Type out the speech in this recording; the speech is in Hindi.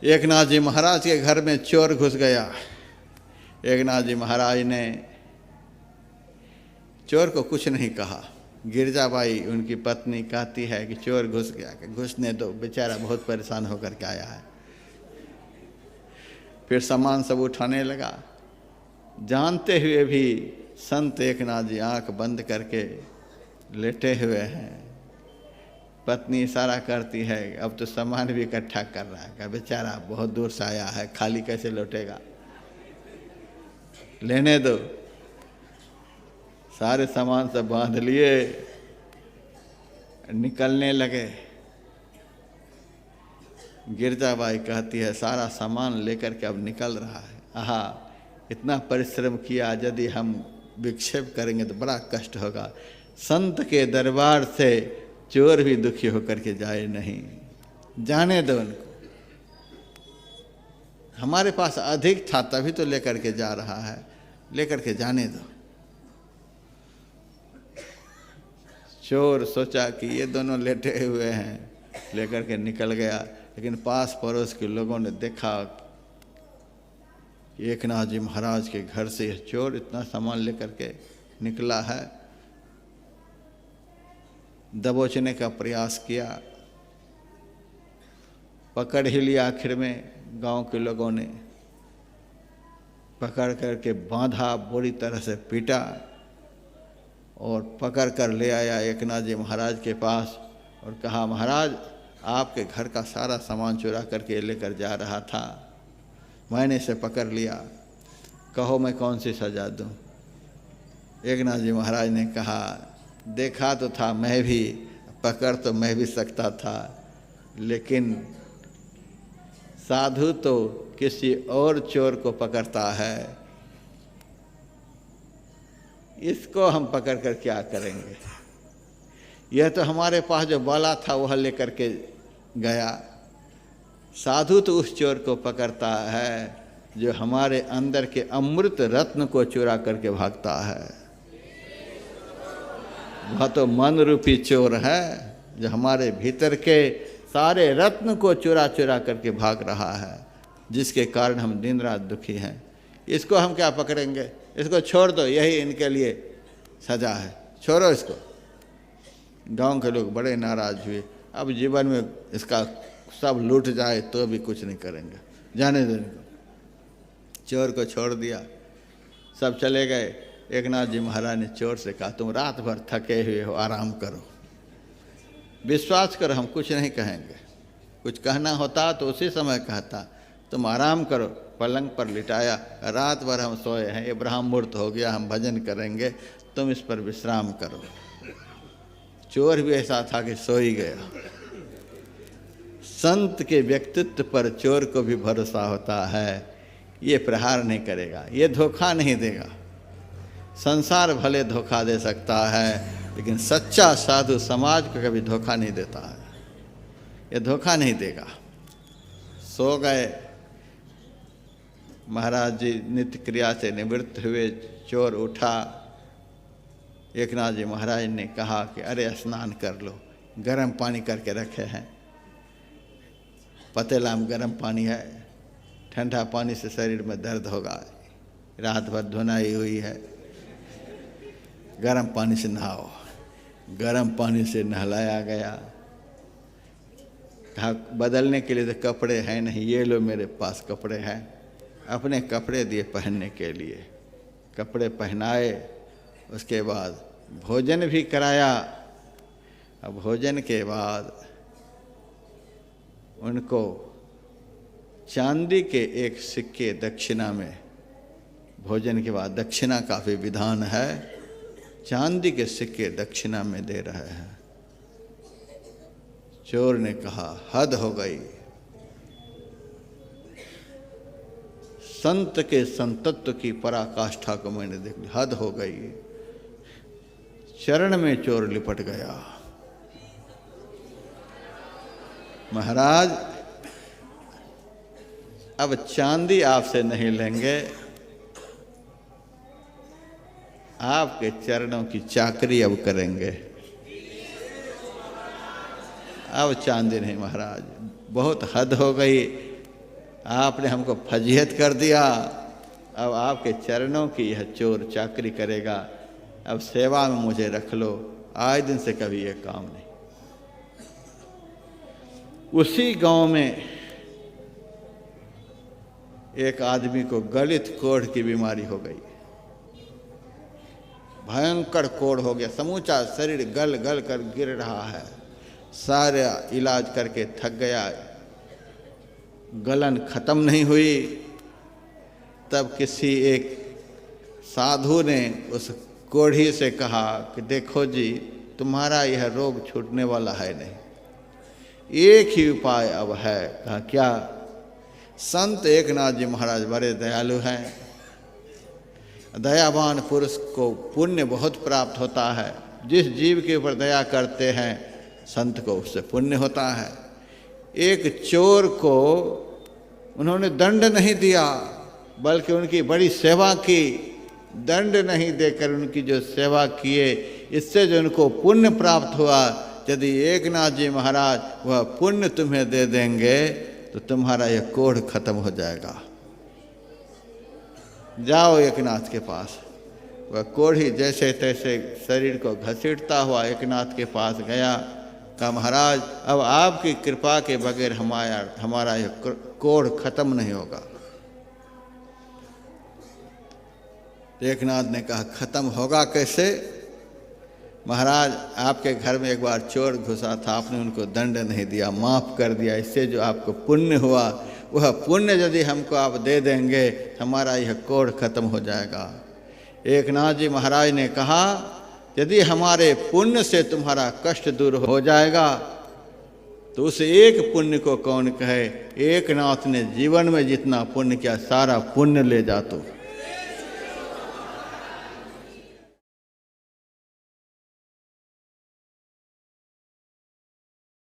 एकनाथ जी महाराज के घर में चोर घुस गया। एकनाथ जी महाराज ने चोर को कुछ नहीं कहा। गिरजाबाई उनकी पत्नी कहती है कि चोर घुस गया, कि घुसने दो, बेचारा बहुत परेशान होकर के आया है। फिर सामान सब उठाने लगा। जानते हुए भी संत एकनाथ जी आंख बंद करके लेटे हुए हैं। पत्नी इशारा करती है, अब तो सामान भी इकट्ठा कर रहा है, बेचारा बहुत दूर से आया है, खाली कैसे लौटेगा, लेने दो। सारे सामान सब बांध लिए, निकलने लगे। गिरजाबाई कहती है, सारा सामान लेकर के अब निकल रहा है। आहा, इतना परिश्रम किया, यदि हम विक्षेप करेंगे तो बड़ा कष्ट होगा। संत के दरबार से चोर भी दुखी होकर के जाए नहीं, जाने दो उनको। हमारे पास अधिक था तभी तो लेकर के जा रहा है, लेकर के जाने दो। चोर सोचा कि ये दोनों लेटे हुए हैं, लेकर के निकल गया। लेकिन पास पड़ोस के लोगों ने देखा कि एकनाथ जी महाराज के घर से चोर इतना सामान लेकर के निकला है। दबोचने का प्रयास किया, पकड़ ही लिया। आखिर में गांव के लोगों ने पकड़ करके बांधा, बुरी तरह से पीटा और पकड़ कर ले आया एकनाथ जी महाराज के पास और कहा, महाराज आपके घर का सारा सामान चुरा करके लेकर जा रहा था, मैंने इसे पकड़ लिया, कहो मैं कौन सी सज़ा दूं। एकनाथ जी महाराज ने कहा, देखा तो था मैं भी, पकड़ तो मैं भी सकता था, लेकिन साधु तो किसी और चोर को पकड़ता है, इसको हम पकड़ कर क्या करेंगे। यह तो हमारे पास जो बाला था वह लेकर के गया, साधु तो उस चोर को पकड़ता है जो हमारे अंदर के अमृत रत्न को चुरा करके भागता है। वह तो मन रूपी चोर है जो हमारे भीतर के सारे रत्न को चुरा चुरा करके भाग रहा है, जिसके कारण हम दिन रात दुखी हैं। इसको हम क्या पकड़ेंगे, इसको छोड़ दो, यही इनके लिए सज़ा है, छोड़ो इसको। गांव के लोग बड़े नाराज़ हुए। अब जीवन में इसका सब लूट जाए तो भी कुछ नहीं करेंगे, जाने दो इनको। चोर को छोड़ दिया, सब चले गए। एकनाथ जी महाराज ने चोर से कहा, तुम रात भर थके हुए हो, आराम करो, विश्वास करो, हम कुछ नहीं कहेंगे। कुछ कहना होता तो उसी समय कहता, तुम आराम करो। पलंग पर लिटाया, रात भर हम सोए हैं, ये ब्रह्म मुहूर्त हो गया, हम भजन करेंगे, तुम इस पर विश्राम करो। चोर भी ऐसा था कि सो ही गया। संत के व्यक्तित्व पर चोर को भी भरोसा होता है, ये प्रहार नहीं करेगा, ये धोखा नहीं देगा। संसार भले धोखा दे सकता है, लेकिन सच्चा साधु समाज को कभी धोखा नहीं देता है, ये धोखा नहीं देगा। सो गए। महाराज जी नित्य क्रिया से निवृत्त हुए, चोर उठा। एकनाथ जी महाराज ने कहा कि अरे स्नान कर लो, गर्म पानी करके रखे हैं, पतीला में गर्म पानी है, ठंडा पानी से शरीर में दर्द होगा, रात भर धुनाई हुई है, गर्म पानी से नहाओ। गर्म पानी से नहलाया गया। कहा बदलने के लिए तो कपड़े हैं नहीं, ये लो मेरे पास कपड़े हैं। अपने कपड़े दिए पहनने के लिए, कपड़े पहनाए। उसके बाद भोजन भी कराया। अब भोजन के बाद उनको चांदी के एक सिक्के दक्षिणा में, भोजन के बाद दक्षिणा का भी विधान है, चांदी के सिक्के दक्षिणा में दे रहे हैं। चोर ने कहा हद हो गई, संत के संतत्व की पराकाष्ठा को मैंने देख ली, हद हो गई। चरण में चोर लिपट गया। महाराज अब चांदी आपसे नहीं लेंगे, आपके चरणों की चाकरी अब करेंगे। अब चांदी नहीं महाराज, बहुत हद हो गई। आपने हमको फजीहत कर दिया, अब आपके चरणों की यह चोर चाकरी करेगा, अब सेवा में मुझे रख लो। आज दिन से कभी ये काम नहीं। उसी गांव में एक आदमी को गलित कोढ़ की बीमारी हो गई, भयंकर कोढ़ हो गया, समूचा शरीर गल गल कर गिर रहा है, सारा इलाज करके थक गया, गलन खत्म नहीं हुई। तब किसी एक साधु ने उस कोढ़ी से कहा कि देखो जी, तुम्हारा यह रोग छूटने वाला है नहीं, एक ही उपाय अब है। कहा क्या? संत एकनाथ जी महाराज बड़े दयालु हैं, दयावान पुरुष को पुण्य बहुत प्राप्त होता है, जिस जीव के ऊपर दया करते हैं संत को उससे पुण्य होता है। एक चोर को उन्होंने दंड नहीं दिया, बल्कि उनकी बड़ी सेवा की। दंड नहीं देकर उनकी जो सेवा किए, इससे जो उनको पुण्य प्राप्त हुआ, यदि एकनाथ जी महाराज वह पुण्य तुम्हें दे देंगे तो तुम्हारा यह कोढ़ खत्म हो जाएगा। जाओ एकनाथ के पास। वह कोढ़ी जैसे तैसे शरीर को घसीटता हुआ एकनाथ के पास गया। कहा महाराज, अब आपकी कृपा के बगैर हमारा यह कोढ़ खत्म नहीं होगा। एकनाथ ने कहा खत्म होगा कैसे? महाराज, आपके घर में एक बार चोर घुसा था, आपने उनको दंड नहीं दिया, माफ़ कर दिया, इससे जो आपको पुण्य हुआ वह पुण्य यदि हमको आप दे देंगे, हमारा यह कोढ़ खत्म हो जाएगा। एकनाथ जी महाराज ने कहा यदि हमारे पुण्य से तुम्हारा कष्ट दूर हो जाएगा तो उस एक पुण्य को कौन कहे। एकनाथ ने जीवन में जितना पुण्य किया सारा पुण्य ले जा तो।